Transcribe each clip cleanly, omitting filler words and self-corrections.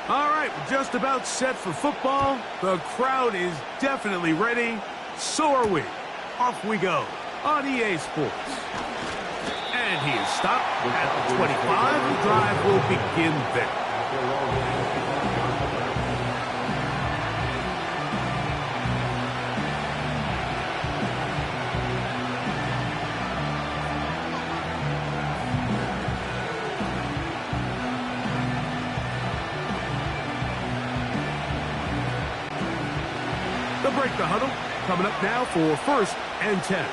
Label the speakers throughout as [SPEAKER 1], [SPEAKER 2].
[SPEAKER 1] All right, we're just about set for football. The crowd is definitely ready. So are we. Off we go on EA Sports. And he is stopped at the 25. The drive will begin there. They'll break the huddle. Coming up now for 1st and 10.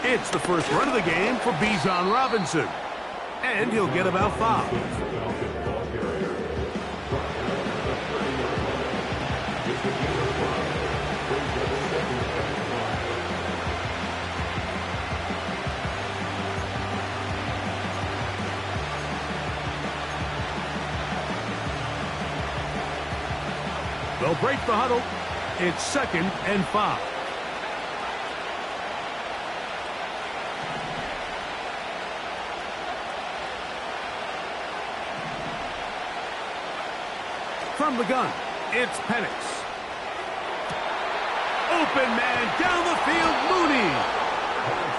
[SPEAKER 1] It's the first run of the game for Bijan Robinson. And he'll get about 5. They'll break the huddle. It's 2nd and 5. From the gun, it's Penix. Open man down the field, Mooney.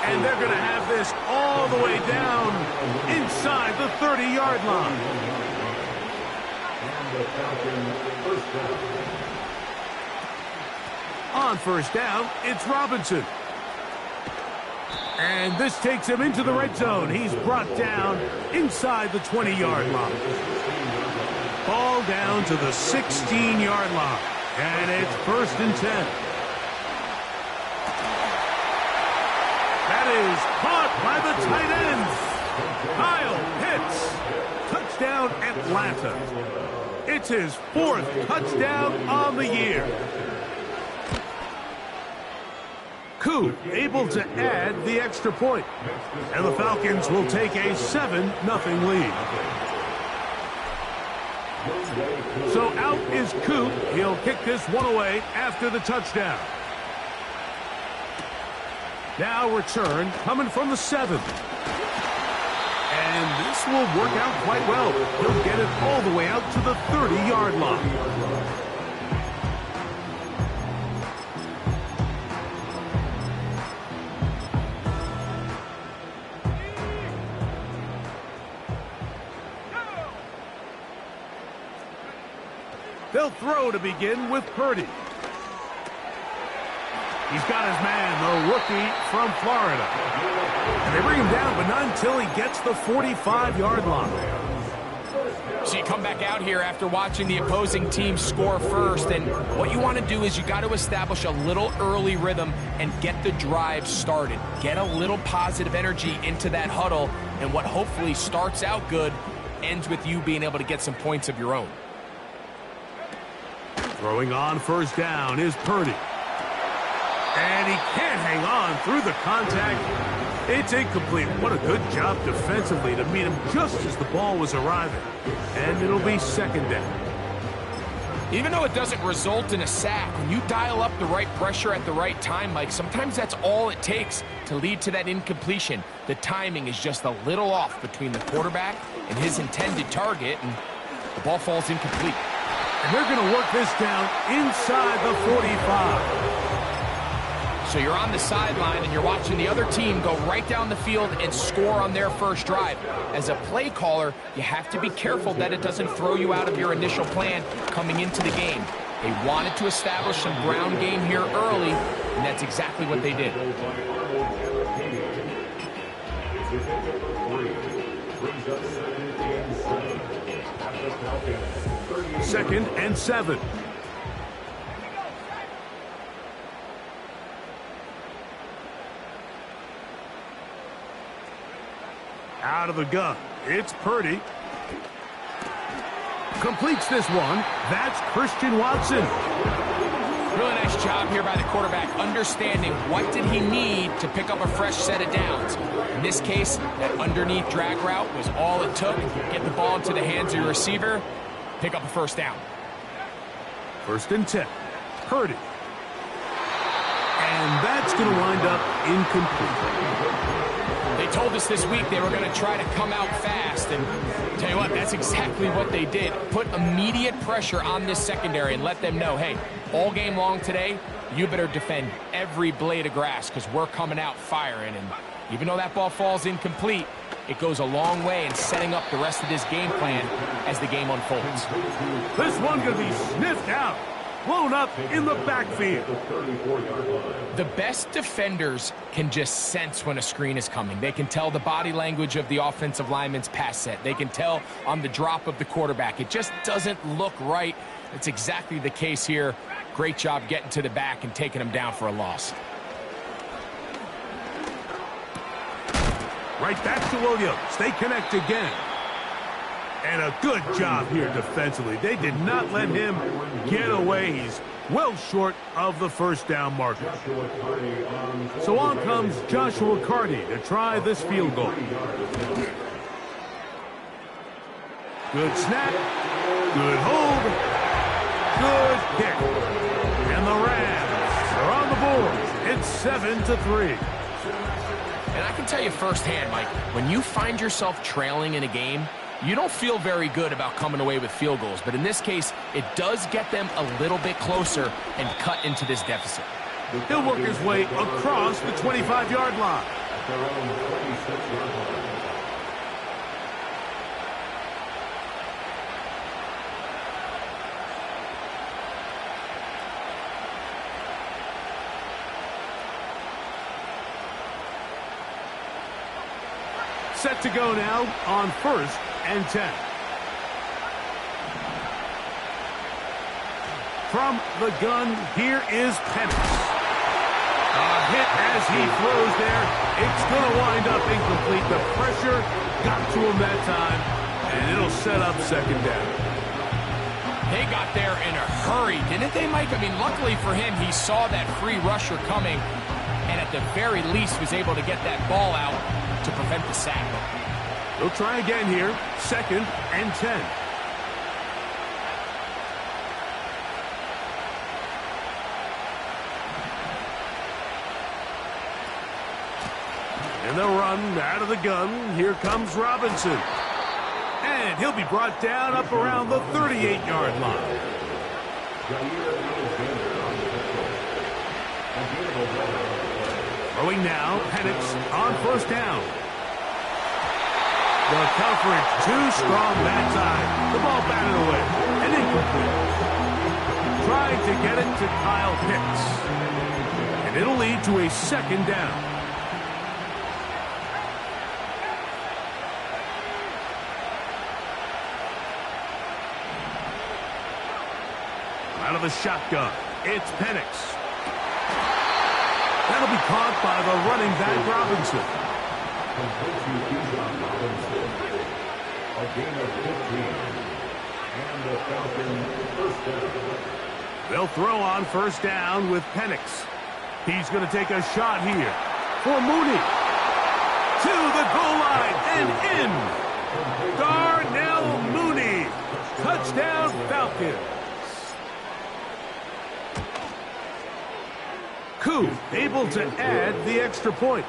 [SPEAKER 1] And they're going to have this all the way down inside the 30-yard line. On 1st down, it's Robinson. And this takes him into the red zone. He's brought down inside the 20-yard line. Ball down to the 16-yard line. And it's 1st and 10. That is caught by the tight end. Kyle Pitts. Touchdown, Atlanta. It's his 4th touchdown on the year. Koo able to add the extra point. And the Falcons will take a 7-0 lead. So out is Koo. He'll kick this one away after the touchdown. Now return coming from the 7th. And this will work out quite well. He'll get it all the way out to the 30-yard line. They'll throw to begin with Purdy. He's got his man, the rookie from Florida. And they bring him down, but not until he gets the 45-yard line.
[SPEAKER 2] So you come back out here after watching the opposing team score first, and what you want to do is you got to establish a little early rhythm and get the drive started. Get a little positive energy into that huddle, and what hopefully starts out good ends with you being able to get some points of your own.
[SPEAKER 1] Throwing on 1st down is Purdy. And he can't hang on through the contact. It's incomplete. What a good job defensively to meet him just as the ball was arriving. And it'll be 2nd down.
[SPEAKER 2] Even though it doesn't result in a sack, when you dial up the right pressure at the right time, Mike, sometimes that's all it takes to lead to that incompletion. The timing is just a little off between the quarterback and his intended target, and the ball falls incomplete.
[SPEAKER 1] And they're going to work this down inside the 45.
[SPEAKER 2] So you're on the sideline and you're watching the other team go right down the field and score on their first drive. As a play caller, you have to be careful that it doesn't throw you out of your initial plan coming into the game. They wanted to establish some ground game here early, and that's exactly what they did.
[SPEAKER 1] 2nd and 7. Out of the gun, it's Purdy. Completes this one. That's Christian Watson.
[SPEAKER 2] Really nice job here by the quarterback, understanding what did he need to pick up a fresh set of downs. In this case, that underneath drag route was all it took. Get the ball into the hands of your receiver, pick up a first down.
[SPEAKER 1] 1st and 10. Purdy. And that's going to wind up incomplete.
[SPEAKER 2] They told us this week they were going to try to come out fast, and tell you what, that's exactly what they did. Put immediate pressure on this secondary and let them know, hey, all game long today, you better defend every blade of grass because we're coming out firing. And even though that ball falls incomplete, it goes a long way in setting up the rest of this game plan as the game unfolds.
[SPEAKER 1] This one going to be sniffed out. Blown up in the backfield.
[SPEAKER 2] The best defenders can just sense when a screen is coming. They can tell the body language of the offensive lineman's pass set. They can tell on the drop of the quarterback. It just doesn't look right. It's exactly the case here. Great job getting to the back and taking him down for a loss.
[SPEAKER 1] Right back to Williams. They connect again. And a good job here defensively. They did not let him get away. He's well short of the first down marker. So on comes Joshua Carty to try this field goal. Good snap. Good hold. Good kick. And the Rams are on the board. It's 7-3.
[SPEAKER 2] And I can tell you firsthand, Mike, when you find yourself trailing in a game, you don't feel very good about coming away with field goals, but in this case, it does get them a little bit closer and cut into this deficit.
[SPEAKER 1] He'll work his way across the 25-yard line. Set to go now on 1st and 10. From the gun, here is Penix. A hit as he throws there. It's going to wind up incomplete. The pressure got to him that time, and it'll set up 2nd down.
[SPEAKER 2] They got there in a hurry, didn't they, Mike? I mean, luckily for him, he saw that free rusher coming, and at the very least was able to get that ball out to prevent the sack.
[SPEAKER 1] They'll try again here, 2nd and 10. And they'll run out of the gun. Here comes Robinson. And he'll be brought down up around the 38-yard line. Throwing now, Penix on 1st down. The coverage too strong that time. The ball batted away and incomplete. Trying to get it to Kyle Pitts. And it'll lead to a 2nd down. Out of the shotgun, it's Penix. That'll be caught by the running back, Robinson.
[SPEAKER 3] A gain of 15. And the Falcons first down.
[SPEAKER 1] They'll throw on 1st down with Penix. He's going to take a shot here for Mooney. To the goal line and in. Darnell Mooney. Touchdown Falcons. Koo able to add the extra point.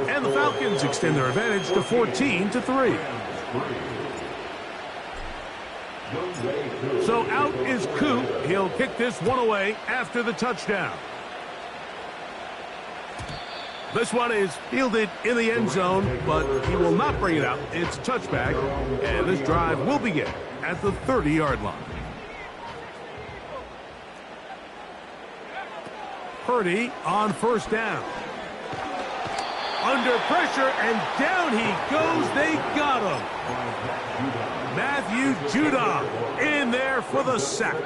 [SPEAKER 1] And the Falcons extend their advantage to 14-3. So out is Koo. He'll kick this one away after the touchdown. This one is fielded in the end zone, but he will not bring it out. It's a touchback, and this drive will begin at the 30-yard line. Purdy on 1st down. Under pressure, and down he goes. They got him. Matthew Judon in there for the sack.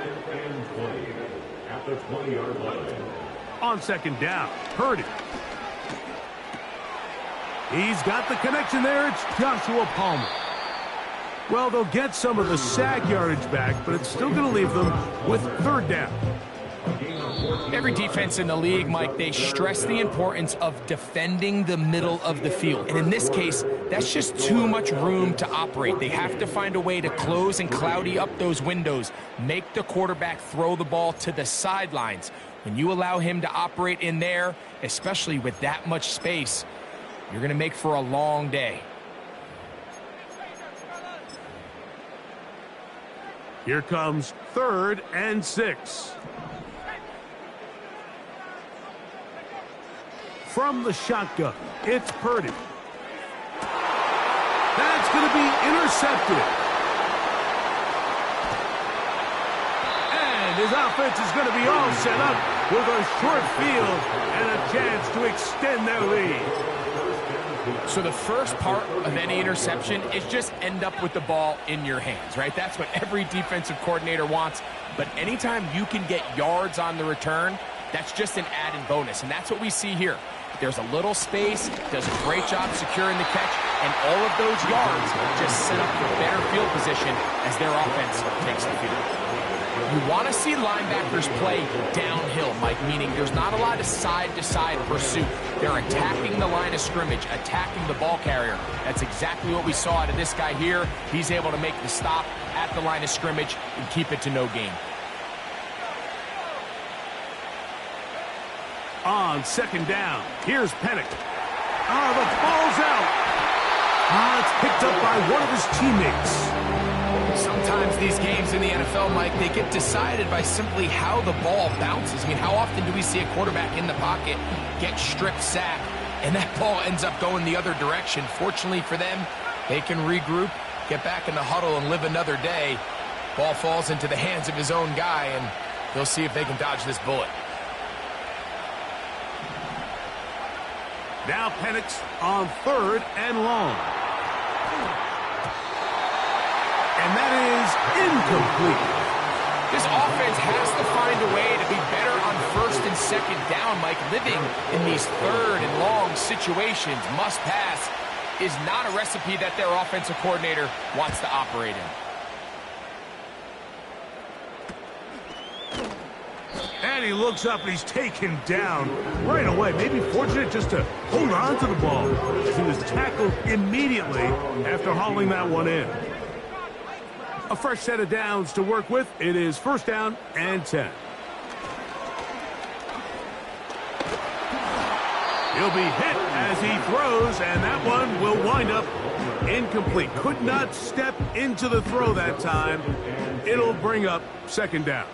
[SPEAKER 3] At the 20-yard line.
[SPEAKER 1] On 2nd down, Purdy. He's got the connection there. It's Joshua Palmer. Well, they'll get some of the sack yardage back, but it's still going to leave them with 3rd down.
[SPEAKER 2] Every defense in the league, Mike, they stress the importance of defending the middle of the field. And in this case, that's just too much room to operate. They have to find a way to close and cloudy up those windows, make the quarterback throw the ball to the sidelines. When you allow him to operate in there, especially with that much space, you're going to make for a long day.
[SPEAKER 1] Here comes 3rd and 6. From the shotgun, it's Purdy. That's going to be intercepted. And his offense is going to be all set up with a short field and a chance to extend their lead.
[SPEAKER 2] So the first part of any interception is just end up with the ball in your hands, right? That's what every defensive coordinator wants. But anytime you can get yards on the return, that's just an added bonus. And that's what we see here. There's a little space, does a great job securing the catch, and all of those yards just set up for better field position as their offense takes the field. You want to see linebackers play downhill, Mike, meaning there's not a lot of side-to-side pursuit. They're attacking the line of scrimmage, attacking the ball carrier. That's exactly what we saw out of this guy here. He's able to make the stop at the line of scrimmage and keep it to no gain.
[SPEAKER 1] On 2nd down, here's Penix. The ball's out. It's picked up by one of his teammates.
[SPEAKER 2] Sometimes these games in the NFL, Mike, they get decided by simply how the ball bounces. I mean, how often do we see a quarterback in the pocket get strip sacked, and that ball ends up going the other direction? Fortunately for them, they can regroup, get back in the huddle, and live another day. Ball falls into the hands of his own guy, and they'll see if they can dodge this bullet.
[SPEAKER 1] Now Penix on 3rd and long. And that is incomplete.
[SPEAKER 2] This offense has to find a way to be better on 1st and 2nd down, Mike. Living in these 3rd and long situations, must pass, is not a recipe that their offensive coordinator wants to operate in.
[SPEAKER 1] And he looks up and he's taken down right away. Maybe fortunate just to hold on to the ball as he was tackled immediately after hauling that one in. A fresh set of downs to work with. It is 1st down and 10. He'll be hit as he throws, and that one will wind up incomplete. Could not step into the throw that time. It'll bring up 2nd down.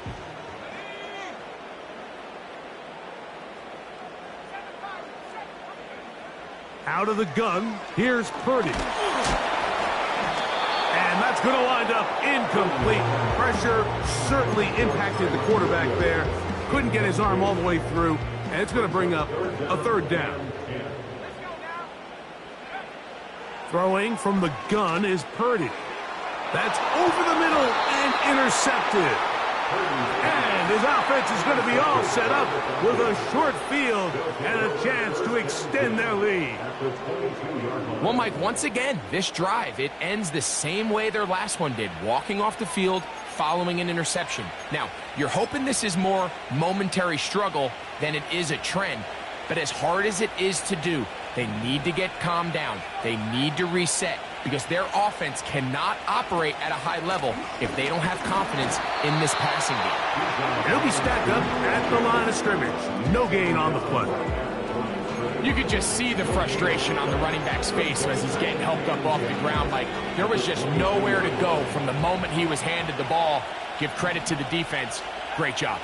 [SPEAKER 1] Out of the gun, here's Purdy. And that's going to wind up incomplete. Pressure certainly impacted the quarterback there. Couldn't get his arm all the way through, and it's going to bring up a 3rd down. Throwing from the gun is Purdy. That's over the middle and intercepted. And his offense is going to be all set up with a short field and a chance to extend their lead.
[SPEAKER 2] Well, Mike, once again, this drive, it ends the same way their last one did, walking off the field following an interception. Now, you're hoping this is more momentary struggle than it is a trend, but as hard as it is to do, they need to get calmed down. They need to reset, because their offense cannot operate at a high level if they don't have confidence in this passing game.
[SPEAKER 1] They'll be stacked up at the line of scrimmage. No gain on the play.
[SPEAKER 2] You could just see the frustration on the running back's face as he's getting helped up off the ground. Like, there was just nowhere to go from the moment he was handed the ball. Give credit to the defense. Great job.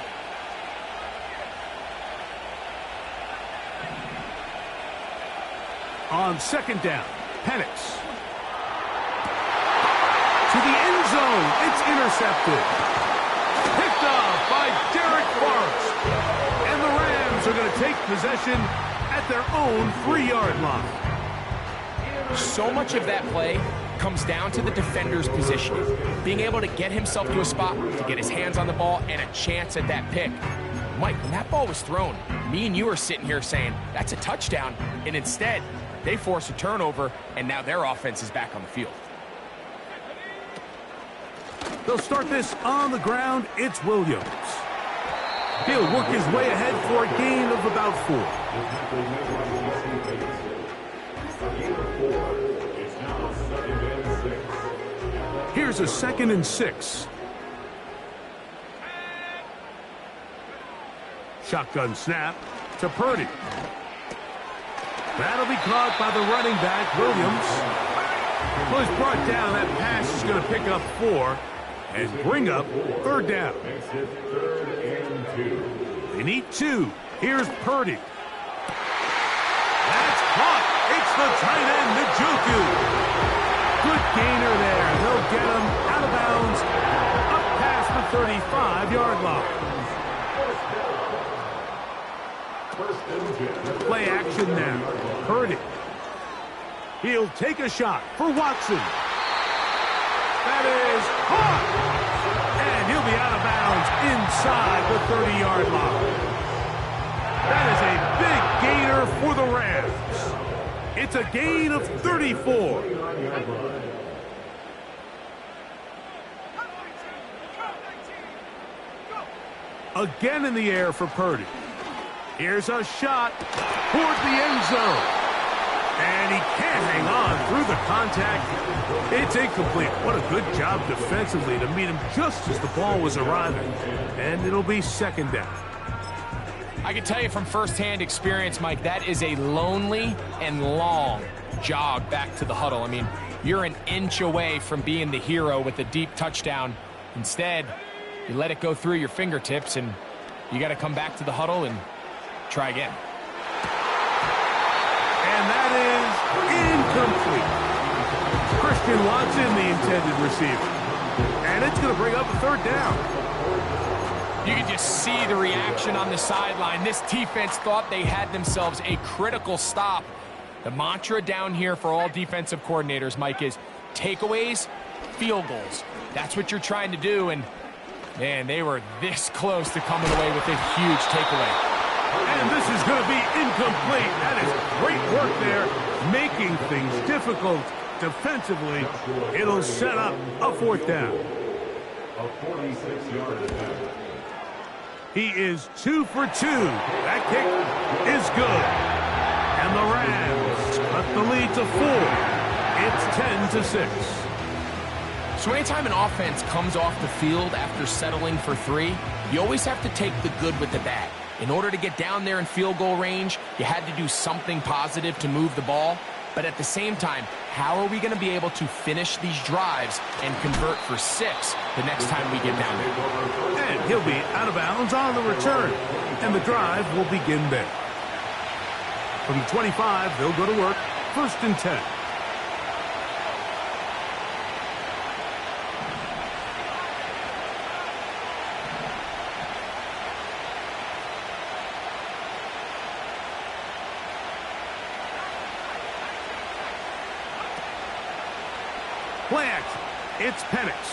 [SPEAKER 1] On 2nd down, Penix. To the end zone, it's intercepted. Picked off by Derek Forrest. And the Rams are going to take possession at their own 3-yard line.
[SPEAKER 2] So much of that play comes down to the defender's positioning. Being able to get himself to a spot, to get his hands on the ball, and a chance at that pick. Mike, when that ball was thrown, me and you are sitting here saying, that's a touchdown. And instead, they force a turnover, and now their offense is back on the field.
[SPEAKER 1] They'll start this on the ground. It's Williams. He'll work his way ahead for a gain of about 4. Here's a 2nd and 6. Shotgun snap to Purdy. That'll be caught by the running back, Williams. Well, he's brought down. That pass is going to pick up 4 and bring up 3rd down. They need 2. Here's Purdy. That's caught. It's the tight end, Njoku. Good gainer there. They'll get him out of bounds, up past the 35-yard line. Play action now. Purdy. He'll take a shot for Watson. That is caught. And he'll be out of bounds inside the 30-yard line. That is a big gainer for the Rams. It's a gain of 34. Again in the air for Purdy. Here's a shot toward the end zone. And he can't hang on through the contact. It's incomplete. What a good job defensively to meet him just as the ball was arriving. And it'll be 2nd down.
[SPEAKER 2] I can tell you from firsthand experience, Mike, that is a lonely and long jog back to the huddle. I mean, you're an inch away from being the hero with a deep touchdown. Instead, you let it go through your fingertips, and you got to come back to the huddle and try again.
[SPEAKER 1] And that is incomplete. Christian Watson, the intended receiver. And it's going to bring up a 3rd down.
[SPEAKER 2] You can just see the reaction on the sideline. This defense thought they had themselves a critical stop. The mantra down here for all defensive coordinators, Mike, is takeaways, field goals. That's what you're trying to do, and, man, they were this close to coming away with a huge takeaway.
[SPEAKER 1] And this is going to be incomplete. That is great work there, making things difficult defensively. It'll set up a 4th down.
[SPEAKER 3] A 46-yard attempt.
[SPEAKER 1] He is 2 for 2. That kick is good. And the Rams cut the lead to 4. It's 10-6.
[SPEAKER 2] So anytime an offense comes off the field after settling for 3, you always have to take the good with the bad. In order to get down there in field goal range, you had to do something positive to move the ball. But at the same time, how are we going to be able to finish these drives and convert for 6 the next time we get down there?
[SPEAKER 1] And he'll be out of bounds on the return. And the drive will begin there. From the 25, they'll go to work. 1st and 10. Play action. It's Penix.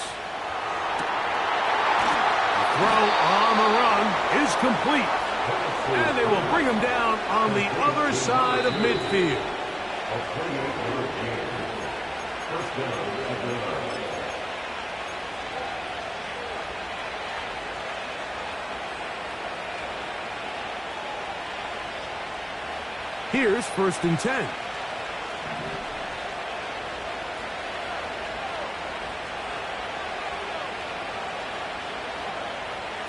[SPEAKER 1] The throw on the run is complete. And they will bring him down on the other side of midfield.
[SPEAKER 3] A 28-yard gain. 1st down at the line.
[SPEAKER 1] Here's 1st and 10.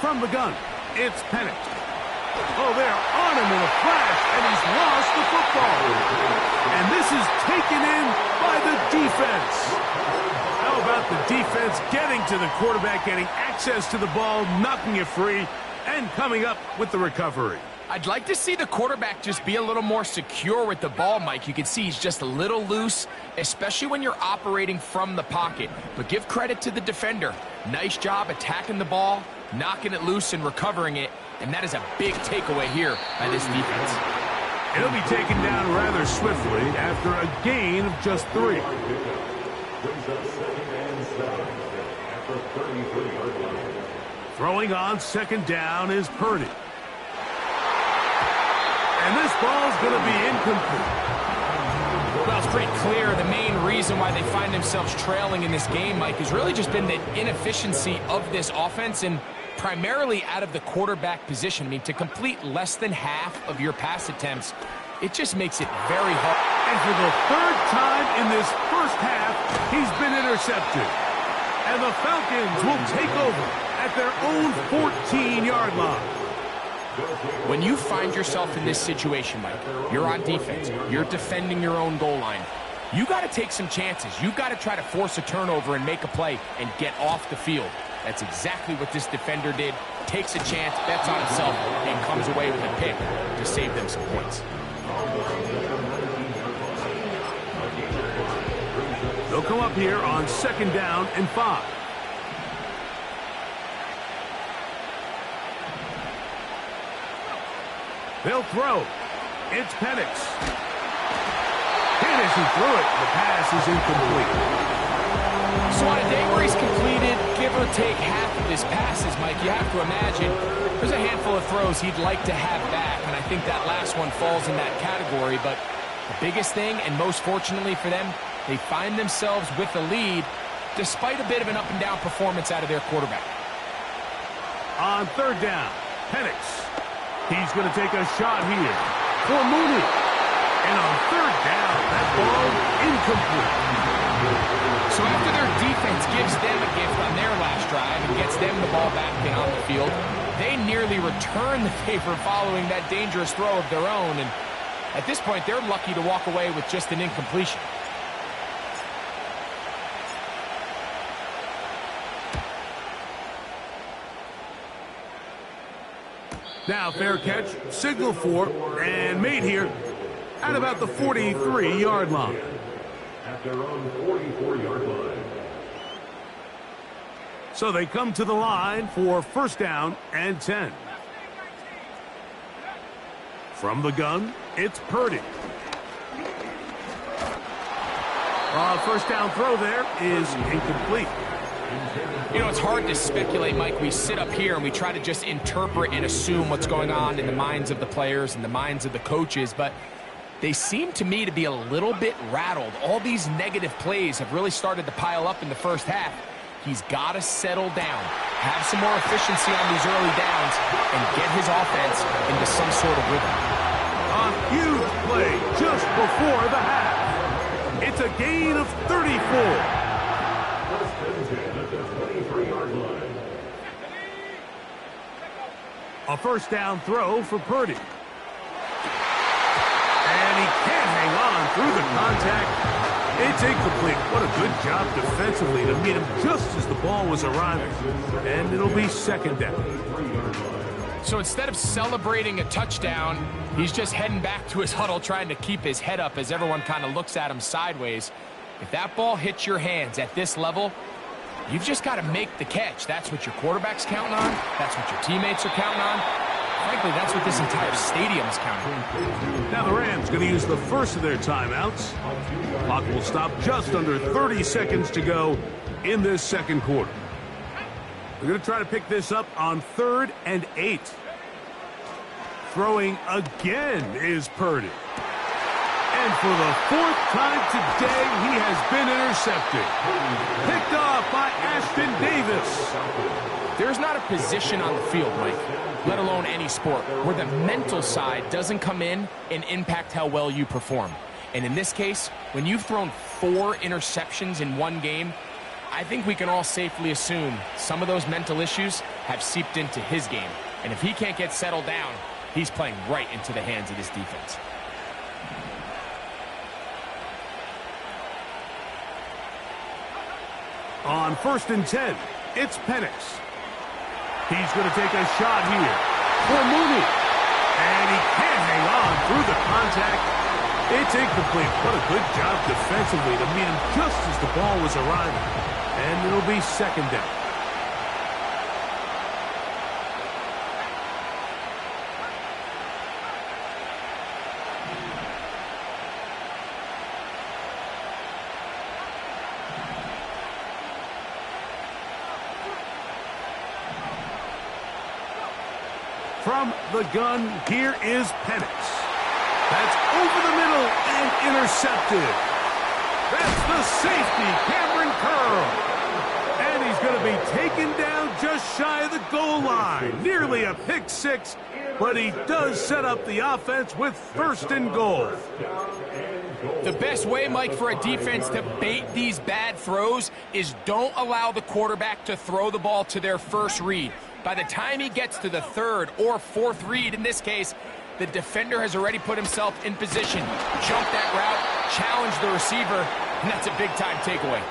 [SPEAKER 1] From the gun, it's Penix. Oh, they're on him in a flash, and he's lost the football. And this is taken in by the defense. How about the defense getting to the quarterback, getting access to the ball, knocking it free, and coming up with the recovery?
[SPEAKER 2] I'd like to see the quarterback just be a little more secure with the ball, Mike. You can see he's just a little loose, especially when you're operating from the pocket. But give credit to the defender. Nice job attacking the ball, knocking it loose and recovering it, and that is a big takeaway here by this defense.
[SPEAKER 1] It'll be taken down rather swiftly after a gain of just 3.
[SPEAKER 3] Brings up 2nd and 7 after 33-yard line.
[SPEAKER 1] Throwing on 2nd down is Purdy. And this ball's going to be incomplete.
[SPEAKER 2] Well, it's pretty clear the main reason why they find themselves trailing in this game, Mike, has really just been the inefficiency of this offense, and primarily out of the quarterback position. I mean, to complete less than half of your pass attempts, it just makes it very hard.
[SPEAKER 1] And for the third time in this first half, he's been intercepted. And the Falcons will take over at their own 14-yard line.
[SPEAKER 2] When you find yourself in this situation, Mike, you're on defense, you're defending your own goal line, you got to take some chances. You got to try to force a turnover and make a play and get off the field. That's exactly what this defender did. Takes a chance, bets on himself, and comes away with a pick to save them some points.
[SPEAKER 1] They'll come up here on 2nd down and 5. They'll throw. It's Penix. Hit as he threw it. The pass is incomplete.
[SPEAKER 2] So on a day where he's completed, give or take half of his passes, Mike, you have to imagine there's a handful of throws he'd like to have back, and I think that last one falls in that category. But the biggest thing, and most fortunately for them, they find themselves with the lead despite a bit of an up-and-down performance out of their quarterback.
[SPEAKER 1] On 3rd down, Penix. He's going to take a shot here for Mooney. And on 3rd down, that ball incomplete.
[SPEAKER 2] So after their defense gives them a gift on their last drive and gets them the ball back and on the field, they nearly return the favor following that dangerous throw of their own. And at this point, they're lucky to walk away with just an incompletion.
[SPEAKER 1] Now fair catch, signal for, and made here at about the 43-yard line.
[SPEAKER 3] At their own 44-yard line.
[SPEAKER 1] So they come to the line for 1st down and 10. From the gun, it's Purdy. 1st down throw there is incomplete.
[SPEAKER 2] You know, it's hard to speculate, Mike. We sit up here and we try to just interpret and assume what's going on in the minds of the players and the minds of the coaches, but they seem to me to be a little bit rattled. All these negative plays have really started to pile up in the first half. He's got to settle down, have some more efficiency on these early downs, and get his offense into some sort of rhythm.
[SPEAKER 1] A huge play just before the half. It's a gain of 34. A 1st down throw for Purdy. And he can't hang on through the contact. It's incomplete. What a good job defensively to meet him just as the ball was arriving. And it'll be 2nd down.
[SPEAKER 2] So instead of celebrating a touchdown, he's just heading back to his huddle trying to keep his head up as everyone kind of looks at him sideways. If that ball hits your hands at this level, you've just got to make the catch. That's what your quarterback's counting on. That's what your teammates are counting on. Frankly, that's what this entire stadium's counting on.
[SPEAKER 1] Now the Rams going to use the first of their timeouts. Clock will stop just under 30 seconds to go in this 2nd quarter. We're going to try to pick this up on 3rd and 8. Throwing again is Purdy. And for the 4th time today, he has been intercepted. Picked off by Ashton Davis.
[SPEAKER 2] There's not a position on the field, Mike, let alone any sport, where the mental side doesn't come in and impact how well you perform. And in this case, when you've thrown 4 interceptions in one game, I think we can all safely assume some of those mental issues have seeped into his game. And if he can't get settled down, he's playing right into the hands of this defense.
[SPEAKER 1] On 1st and 10, it's Penix. He's going to take a shot here for Mooney. And he can't hang on through the contact. It's incomplete. What a good job defensively to meet him just as the ball was arriving. And it'll be 2nd down. From the gun, here is Penix. That's over the middle and intercepted. That's the safety, Cameron Curl. And he's going to be taken down just shy of the goal line. Nearly a pick six, but he does set up the offense with first and goal.
[SPEAKER 2] The best way, Mike, for a defense to bait these bad throws is don't allow the quarterback to throw the ball to their first read. By the time he gets to the third or fourth read, in this case, the defender has already put himself in position, jumped that route, challenged the receiver, and that's a big-time takeaway.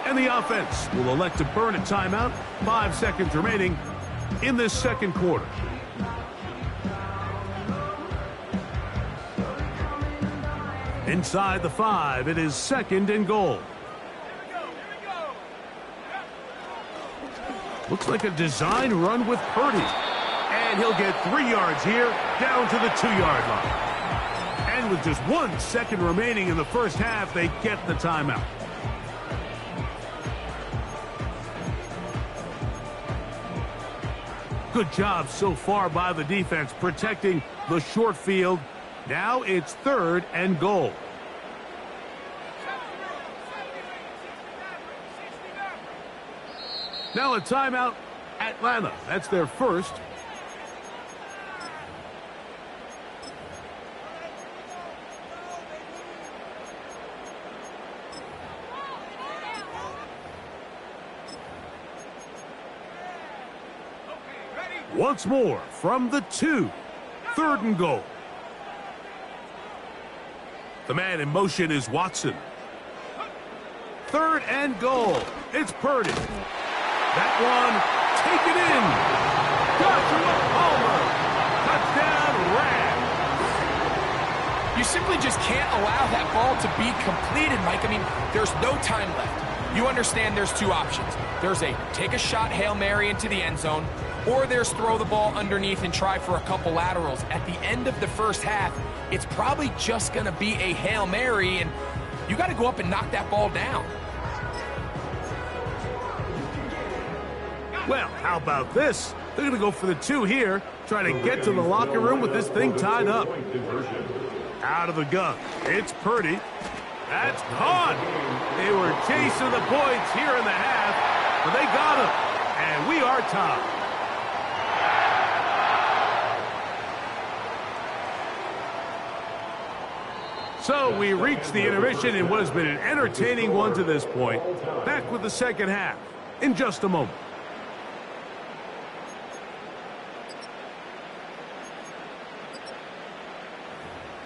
[SPEAKER 1] And the offense will elect to burn a timeout. 5 seconds remaining in this second quarter. Inside the 5, it is second and goal. Looks like a design run with Purdy. And he'll get 3 yards here, down to the 2-yard line. And with just 1 second remaining in the first half, they get the timeout. Good job so far by the defense protecting the short field. Now it's third and goal. Now a timeout, Atlanta. That's their first. Once more from the 2. Third and goal. The man in motion is Watson. Third and goal. It's Purdy. That one taken in. Joshua Palmer. Touchdown, Rams.
[SPEAKER 2] You simply just can't allow that ball to be completed, Mike. I mean, there's no time left. You understand there's 2 options. There's a take a shot Hail Mary into the end zone, or there's throw the ball underneath and try for a couple laterals. At the end of the first half, it's probably just going to be a Hail Mary, and you got to go up and knock that ball down.
[SPEAKER 1] Well, how about this? They're going to go for the 2 here, try to get to the locker room with this thing tied up. Out of the gun, it's Purdy. That's caught. They were chasing the points here in the half, but they got him, and we are tied. So we reach the intermission in what has been an entertaining one to this point. Back with the second half in just a moment.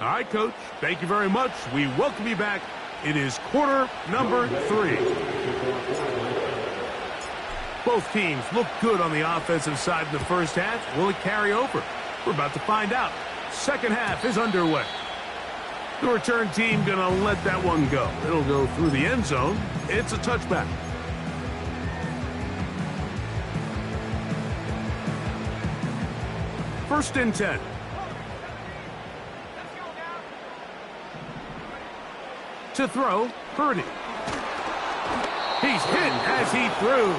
[SPEAKER 1] All right, Coach, thank you very much. We welcome you back. It is quarter number 3. Both teams look good on the offensive side in the first half. Will it carry over? We're about to find out. Second half is underway. The return team going to let that one go. It'll go through the end zone. It's a touchback. First and 10. To throw, Purdy. He's hit as he threw.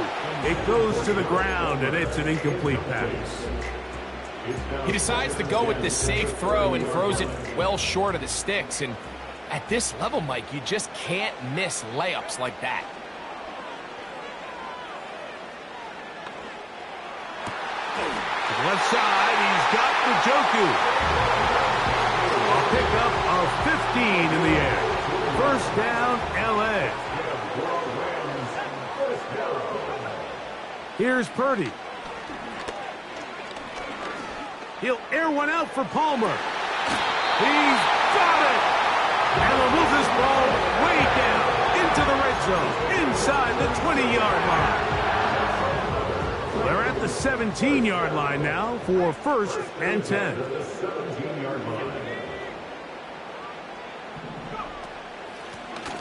[SPEAKER 1] It goes to the ground, and it's an incomplete pass.
[SPEAKER 2] He decides to go with the safe throw and throws it well short of the sticks. And at this level, Mike, you just can't miss layups like that.
[SPEAKER 1] To the left side, he's got the Njoku. A pickup of 15 in the air. First down, L.A. Here's Purdy. He'll air one out for Palmer. He's got it! And will move this ball way down into the red zone, inside the 20-yard line. They're at the 17-yard line now for first and 10.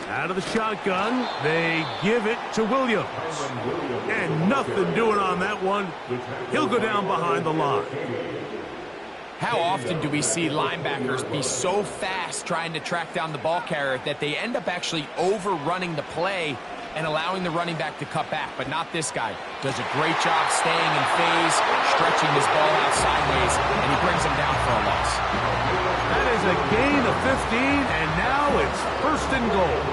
[SPEAKER 1] Out of the shotgun, they give it to Williams. And nothing doing on that one. He'll go down behind the line.
[SPEAKER 2] How often do we see linebackers be so fast trying to track down the ball carrier that they end up actually overrunning the play and allowing the running back to cut back? But not this guy. Does a great job staying in phase, stretching this ball out sideways, and he brings him down for a loss.
[SPEAKER 1] That is a gain of 15, and now it's first and goal.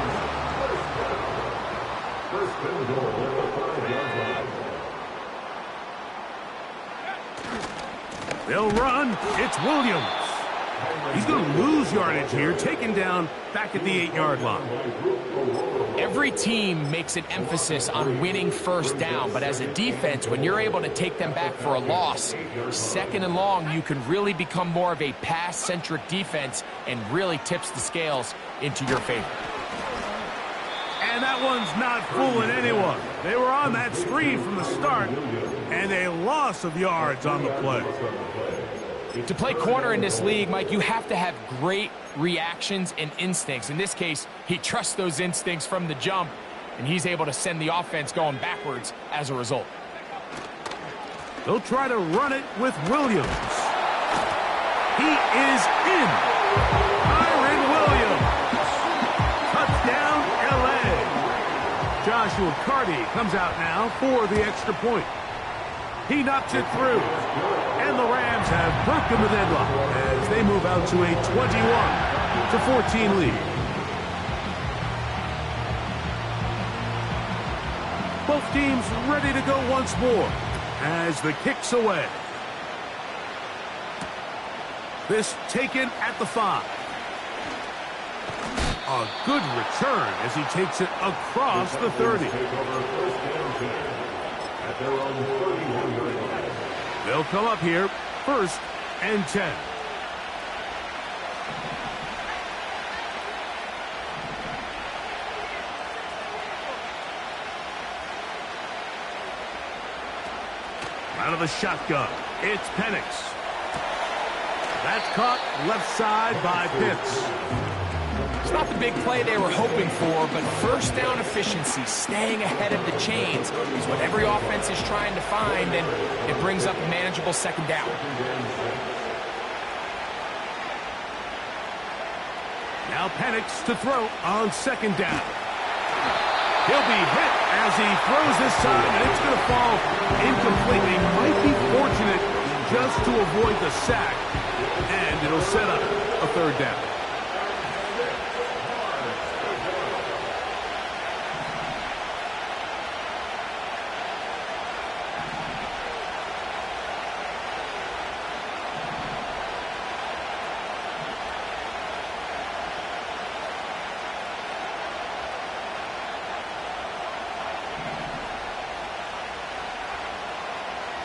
[SPEAKER 1] They'll run. It's Williams. He's going to lose yardage here, taken down back at the 8-yard line.
[SPEAKER 2] Every team makes an emphasis on winning first down, but as a defense, when you're able to take them back for a loss, second and long, you can really become more of a pass-centric defense and really tips the scales into your favor.
[SPEAKER 1] And that one's not fooling anyone. They were on that screen from the start, and a loss of yards on the play.
[SPEAKER 2] To play corner in this league, Mike, you have to have great reactions and instincts. In this case, he trusts those instincts from the jump, and he's able to send the offense going backwards as a result.
[SPEAKER 1] They'll try to run it with Williams. He is in. Kyren Williams. Touchdown, L.A. Joshua Carty comes out now for the extra point. He knocks it through. And the Rams have broken the deadlock as they move out to a 21-14 lead. Both teams ready to go once more as the kick's away. This taken at the 5. A good return as he takes it across the 30. They'll come up here, 1st and 10. Out of the shotgun, it's Penix. That's caught left side by Pitts.
[SPEAKER 2] It's not the big play they were hoping for, but first down efficiency, staying ahead of the chains, is what every offense is trying to find, and it brings up a manageable second down.
[SPEAKER 1] Now Penix to throw on 2nd down. He'll be hit as he throws this time, and it's going to fall incomplete. He might be fortunate just to avoid the sack, and it'll set up a 3rd down.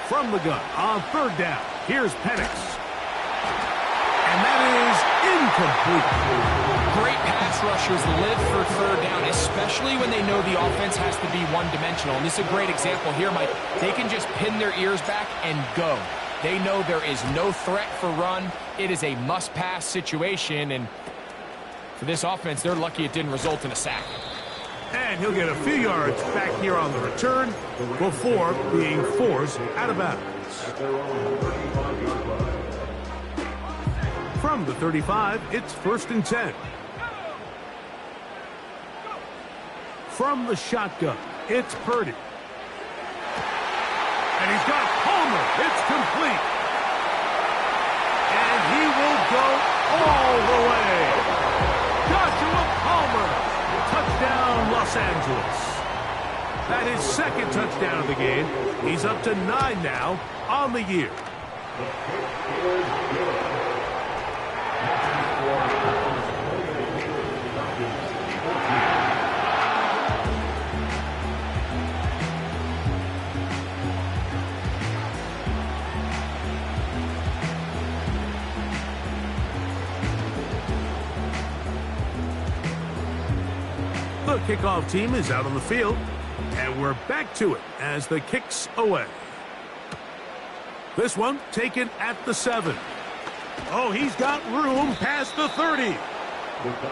[SPEAKER 1] From the gun on 3rd down. Here's Penix. And that is incomplete.
[SPEAKER 2] Great pass rushers live for 3rd down, especially when they know the offense has to be one-dimensional. And this is a great example here, Mike. They can just pin their ears back and go. They know there is no threat for run. It is a must-pass situation. And for this offense, they're lucky it didn't result in a sack.
[SPEAKER 1] And he'll get a few yards back here on the return before being forced out of bounds. From the 35, it's 1st and 10. From the shotgun, it's Purdy. And he's got Palmer. It's complete. And he will go all the way. Joshua Palmer. Touchdown, Los Angeles. That is 2nd touchdown of the game. He's up to 9 now on the year. The kickoff team is out on the field, and we're back to it as the kick's away. This one taken at the 7. Oh, he's got room past the 30.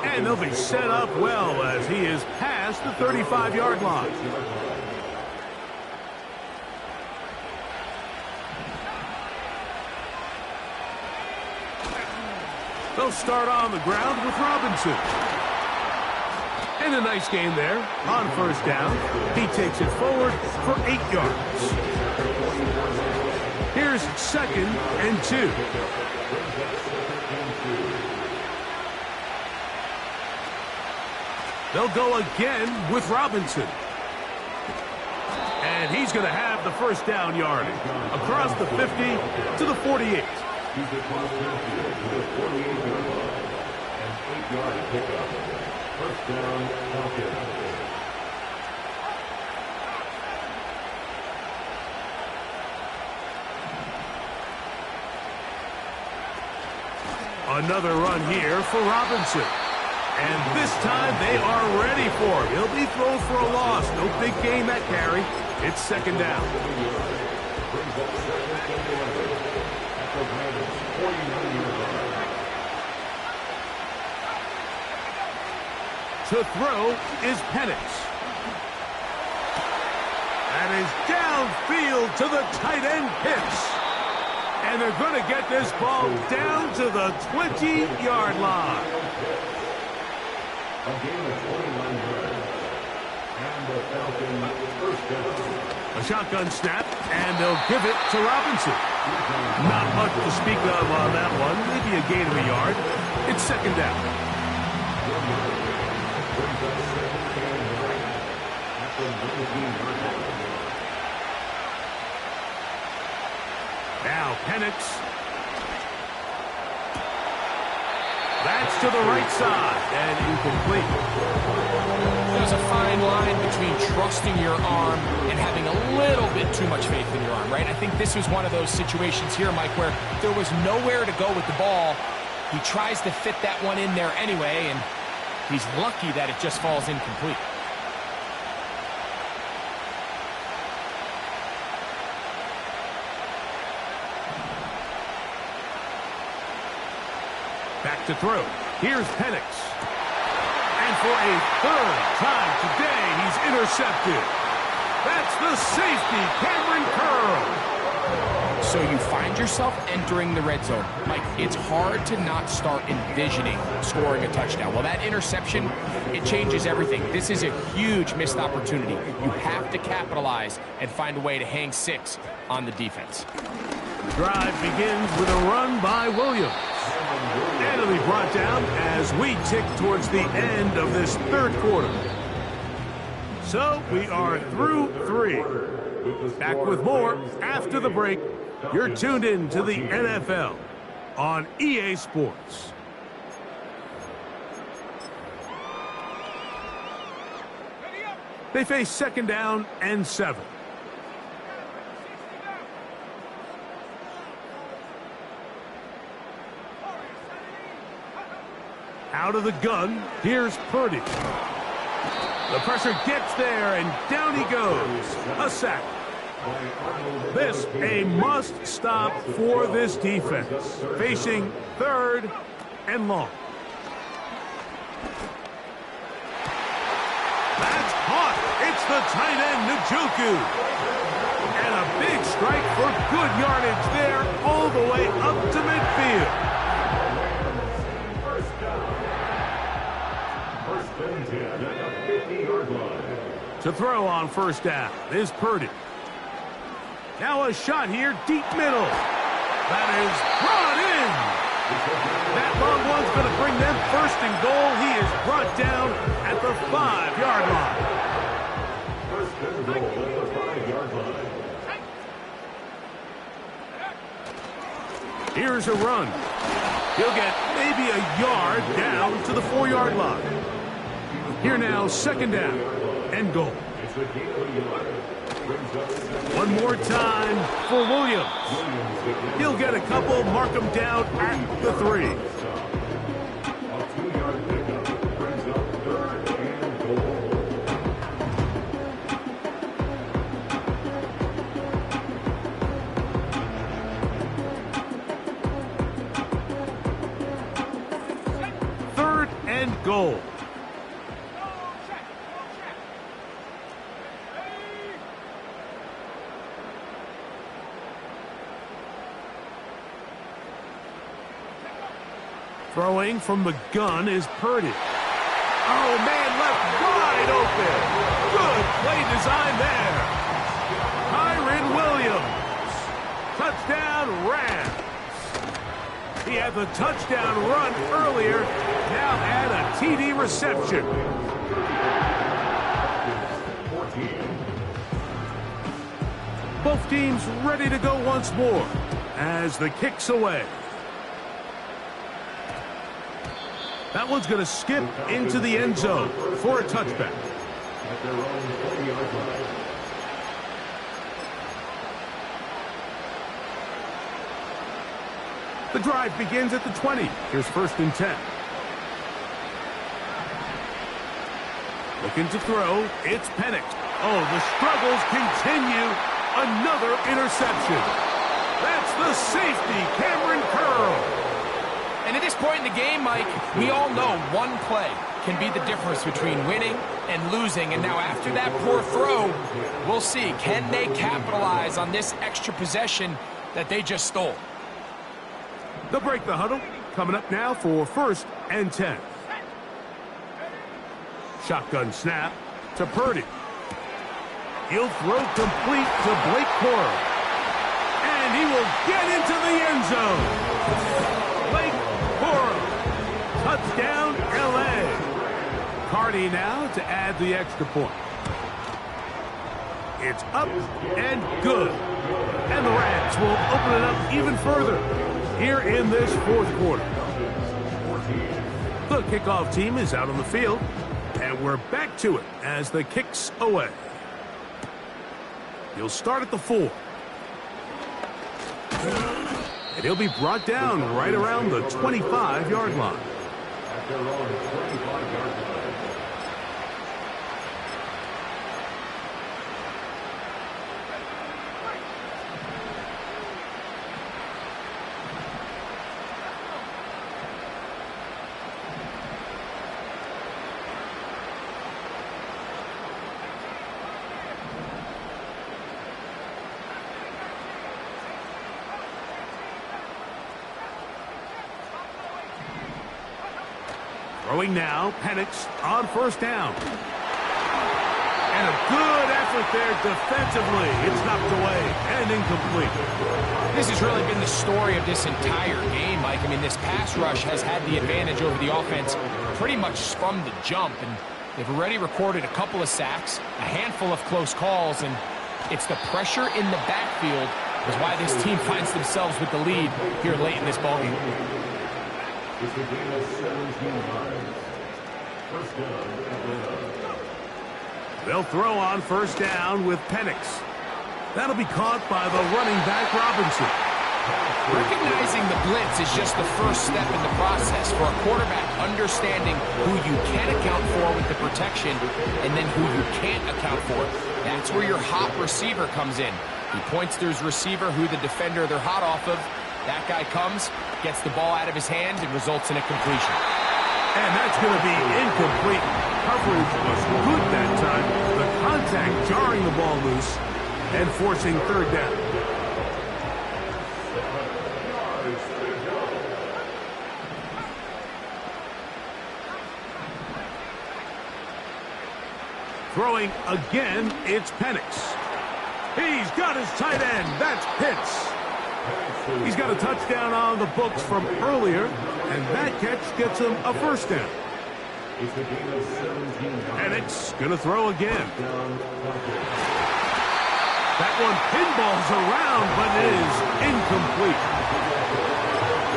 [SPEAKER 1] And they'll be set up well as he is past the 35-yard line. They'll start on the ground with Robinson. And a nice gain there on 1st down. He takes it forward for 8 yards. Here's 2nd and 2. They'll go again with Robinson. And And he's going to have the first down yardage across the 50 to the 48.
[SPEAKER 3] He's across the field to the 48-yard line. An 8-yard pickup. First down, Falcons.
[SPEAKER 1] Another run here for Robinson. And this time they are ready for him. He'll be thrown for a loss. No big gain that carry. It's second down.
[SPEAKER 3] Brings up second and 11 at the Ravens' 49-yard line.
[SPEAKER 1] To throw is Penix. That is downfield to the tight end Pitts. And they're going to get this ball down to the 20-yard line.
[SPEAKER 3] A gain of 29 yards. And the Falcons' first down.
[SPEAKER 1] A shotgun snap, and they'll give it to Robinson. Not much to speak of on that one. Maybe a gain of a yard. It's second down.
[SPEAKER 3] Brings up second and 9 at the 19-yard line.
[SPEAKER 1] Now Penix. That's to the right side and incomplete.
[SPEAKER 2] There's a fine line between trusting your arm and having a little bit too much faith in your arm, right? I think this was one of those situations here, Mike, where there was nowhere to go with the ball. He tries to fit that one in there anyway, and he's lucky that it just falls incomplete.
[SPEAKER 1] Back to throw. Here's Penix. And for a third time today, he's intercepted. That's the safety, Cameron Curl.
[SPEAKER 2] So you find yourself entering the red zone. Mike, it's hard to not start envisioning scoring a touchdown. Well, that interception, it changes everything. This is a huge missed opportunity. You have to capitalize and find a way to hang 6 on the defense.
[SPEAKER 1] The drive begins with a run by Williams. And it'll be brought down as we tick towards the end of this third quarter. So we are through 3. Back with more after the break. You're tuned in to the NFL on EA Sports. They face second down and 7. Out of the gun, here's Purdy. The pressure gets there, and down he goes. A sack. This a must-stop for this defense. Facing third and long. That's caught. It's the tight end, Njoku. And a big strike for good yardage there all the way up to midfield. To throw on first down is Purdy. Now a shot here, deep middle. That is brought in. That long one's going to bring them first and goal. He is brought down at the 5-yard line.
[SPEAKER 3] First and goal at the 5-yard line.
[SPEAKER 1] Here's a run. He'll get maybe a yard down to the 4-yard line. Here now, second down and goal. One more time for Williams. He'll get a couple, mark him down at the 3.
[SPEAKER 3] A 2-yard pickup brings up third and goal.
[SPEAKER 1] Third and goal. Throwing from the gun is Purdy. Oh, man, left wide open. Good play design there. Kyren Williams. Touchdown, Rams. He had the touchdown run earlier. Now add a TD reception. Both teams ready to go once more as the kick's away. That one's going to skip into the end zone for a touchback.
[SPEAKER 3] At their own 40-yard line.
[SPEAKER 1] The drive begins at the 20. Here's 1st and 10. Looking to throw. It's Penix. Oh, the struggles continue. Another interception. That's the safety, Cameron Curl.
[SPEAKER 2] And at this point in the game, Mike, we all know one play can be the difference between winning and losing. And now after that poor throw, we'll see. Can they capitalize on this extra possession that they just stole?
[SPEAKER 1] They'll break the huddle. Coming up now for 1st and 10. Shotgun snap to Purdy. He'll throw complete to Blake Corum. And he will get into the end zone. Blake Corum. Touchdown, L.A. Cardi now to add the extra point. It's up and good. And the Rams will open it up even further here in this 4th quarter. The kickoff team is out on the field, and we're back to it as the kick's away. He'll start at the 4. And he'll be brought down right around the 25-yard line.
[SPEAKER 3] At their own 25-yard line.
[SPEAKER 1] Throwing now, Penix on 1st down. And a good effort there defensively. It's knocked away and incomplete.
[SPEAKER 2] This has really been the story of this entire game, Mike. I mean, this pass rush has had the advantage over the offense pretty much from the jump. And they've already recorded a couple of sacks, a handful of close calls, and it's the pressure in the backfield is why this team finds themselves with the lead here late in this ballgame.
[SPEAKER 3] It's a game of 17 yards. 1st down, Atlanta.
[SPEAKER 1] They'll throw on 1st down with Penix. That'll be caught by the running back, Robinson.
[SPEAKER 2] Recognizing the blitz is just the first step in the process for a quarterback understanding who you can account for with the protection and then who you can't account for. That's where your hot receiver comes in. He points to his receiver who the defender they're hot off of. That guy comes, gets the ball out of his hand, and results in a completion.
[SPEAKER 1] And that's going to be incomplete. Coverage was good that time. The contact jarring the ball loose and forcing 3rd down. Throwing again, it's Penix. He's got his tight end. That's Pitts. He's got a touchdown on the books from earlier, and that catch gets him a 1st down.
[SPEAKER 3] It's a game of 17 yards.
[SPEAKER 1] Penix going to throw again. That one pinballs around, but it is incomplete.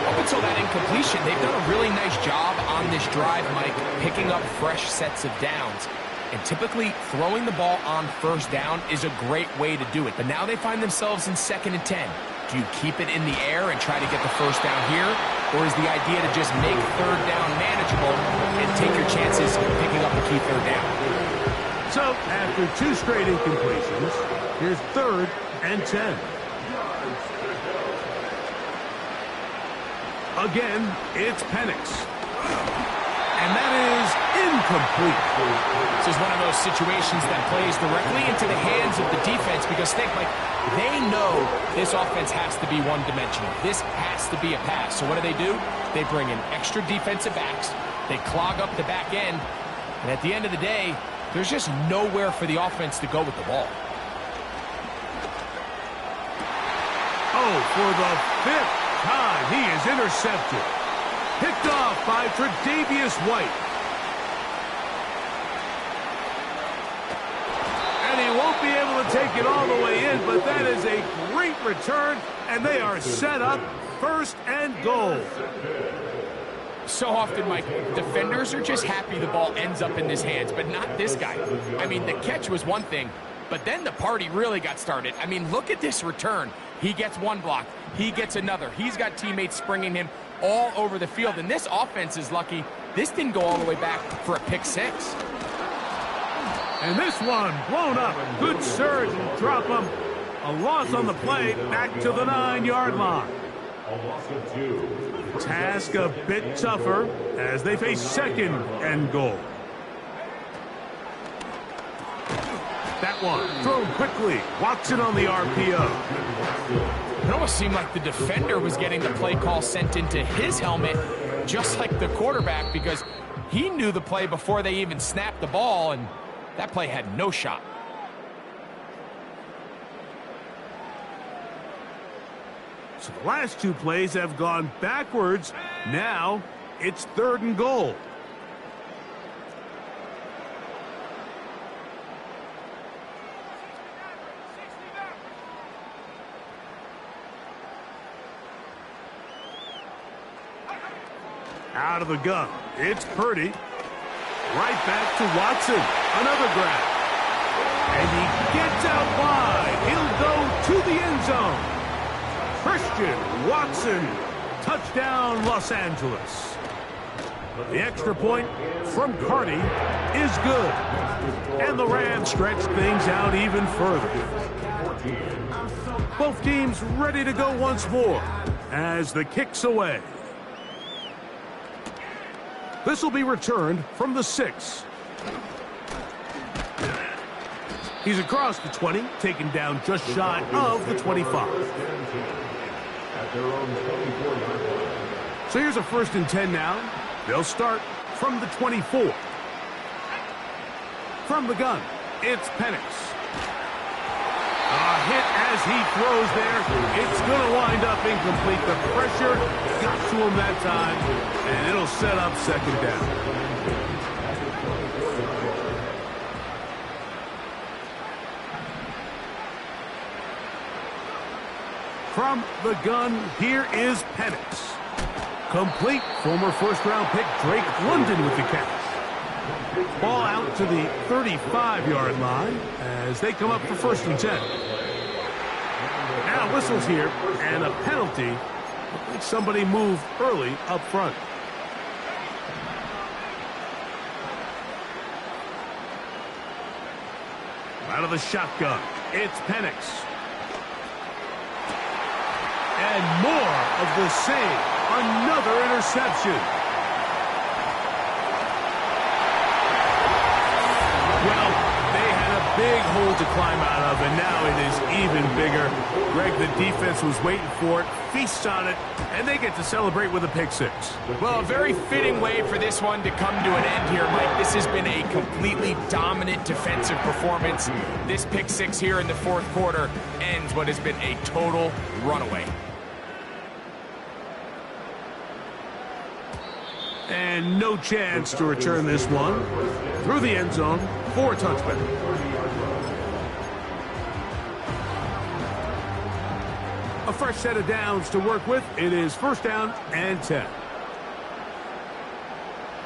[SPEAKER 2] Up until that incompletion, they've done a really nice job on this drive, Mike, picking up fresh sets of downs. And typically, throwing the ball on 1st down is a great way to do it. But now they find themselves in 2nd and 10. Do you keep it in the air and try to get the 1st down here? Or is the idea to just make 3rd down manageable and take your chances picking up a key 3rd down?
[SPEAKER 1] So, after 2 straight incompletions, here's 3rd and 10. Again, it's Penix. And that is incomplete.
[SPEAKER 2] This is one of those situations that plays directly into the hands of the defense because think, like, they know this offense has to be one-dimensional. This has to be a pass. So what do? They bring in extra defensive backs. They clog up the back end. And at the end of the day, there's just nowhere for the offense to go with the ball.
[SPEAKER 1] Oh, for the 5th time, he is intercepted. Picked off by Tre'Davious White. And he won't be able to couldn't take it all the way in, but that is a great return, and they are set up 1st and goal.
[SPEAKER 2] So often, Mike, defenders are just happy the ball ends up in his hands, but not this guy. I mean, the catch was one thing, but then the party really got started. I mean, look at this return. He gets one block. He gets another. He's got teammates springing him all over the field, and this offense is lucky. This didn't go all the way back for a pick 6.
[SPEAKER 1] And this one blown up. Good surge and drop him. A loss on the play, back to the 9-yard line.
[SPEAKER 3] A loss of 2.
[SPEAKER 1] Task a bit tougher as they face 2nd and goal. That one thrown quickly. Watson on the RPO.
[SPEAKER 2] It almost seemed like the defender was getting the play call sent into his helmet, just like the quarterback, because he knew the play before they even snapped the ball, and that play had no shot.
[SPEAKER 1] So the last 2 plays have gone backwards. Now it's 3rd and goal. Out of the gun. It's Purdy. Right back to Watson. Another grab. And he gets out wide. He'll go to the end zone. Christian Watson. Touchdown, Los Angeles. The extra point from Carty is good. And the Rams stretch things out even further. Both teams ready to go once more as the kick's away. This will be returned from the 6. He's across the 20, taken down just shy of the 25. So here's a 1st and 10 now. They'll start from the 24. From the gun, it's Penix. A hit as he throws there. It's going to wind up incomplete. The pressure got to him that time, and it'll set up 2nd down. From the gun, here is Penix. Complete. Former 1st-round pick Drake London with the catch. Ball out to the 35-yard line as they come up for 1st and 10. Now whistles here and a penalty. Looks like somebody moved early up front. Out of the shotgun, it's Penix. And more of the same. Another interception. Well, they had a big hole to climb out of, and now it is even bigger. Greg, the defense was waiting for it, feasts on it, and they get to celebrate with a pick 6.
[SPEAKER 2] Well, a very fitting way for this one to come to an end here, Mike. This has been a completely dominant defensive performance. This pick 6 here in the 4th quarter ends what has been a total runaway.
[SPEAKER 1] And no chance to return this one. Through the end zone for a touchback. A fresh set of downs to work with. It is 1st down and 10.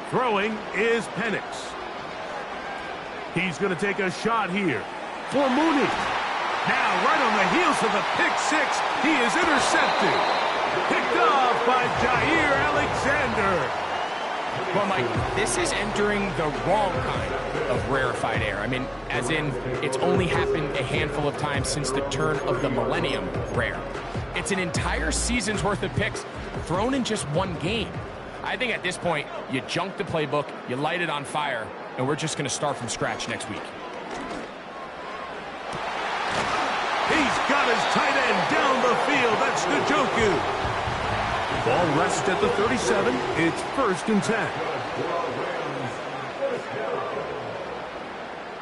[SPEAKER 1] Throwing is Penix. He's going to take a shot here for Mooney. Now right on the heels of the pick 6, he is intercepted. Picked off by Jair Alexander.
[SPEAKER 2] Well, Mike, this is entering the wrong kind of rarefied air. I mean, as in, it's only happened a handful of times since the turn of the millennium rare. It's an entire season's worth of picks thrown in just one game. I think at this point, you junk the playbook, you light it on fire, and we're just going to start from scratch next week.
[SPEAKER 1] He's got his tight end down the field. That's Njoku. Ball rests at the 37. It's 1st and 10.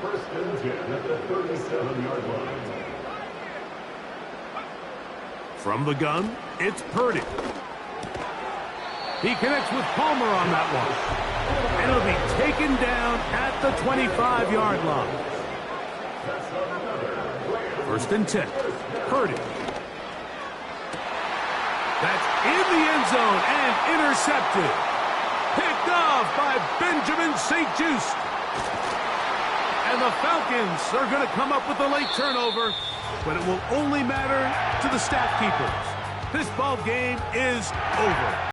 [SPEAKER 3] 1st and 10 at the 37-yard line.
[SPEAKER 1] From the gun, it's Purdy. He connects with Palmer on that one. And it'll be taken down at the 25-yard line. First and 10. Purdy. That's in the end zone and intercepted. Picked off by Benjamin St-Juste. And the Falcons are going to come up with a late turnover, but it will only matter to the stat keepers. This ball game is over.